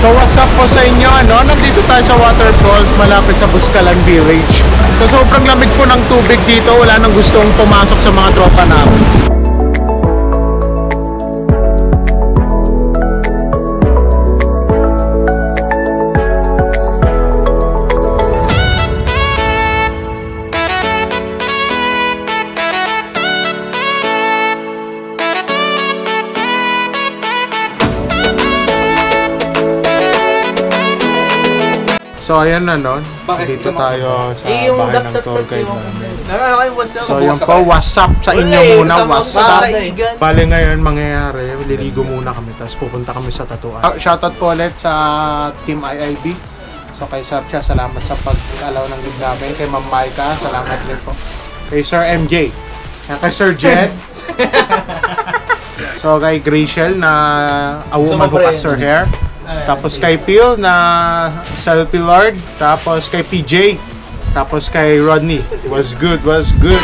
So what's up po sa inyo, ano? Nandito tayo sa waterfalls malapit sa Buscalan Village. So sobrang lamig po ng tubig dito, wala nang gustong pumasok sa mga tropa namin. So ayan na no, dito tayo sa bahay ng tour guide namin. So yun po, what's up sa inyo muna, what's up? Bale ngayon mangyayari, liligo muna kami, tapos pupunta kami sa tattooist. Shoutout po ulit sa Team IIB. So kay Sir Chia, salamat sa pag-alaw ng leave namin. Kay Ma'am Maika, salamat din po. Kay Sir MJ, kay Sir Jed. So kay Graciel na a woman who cuts her hair. Tapos kay Phil na Selfie Lord. Tapos kay PJ. Tapos kay Rodney. Was good, was good.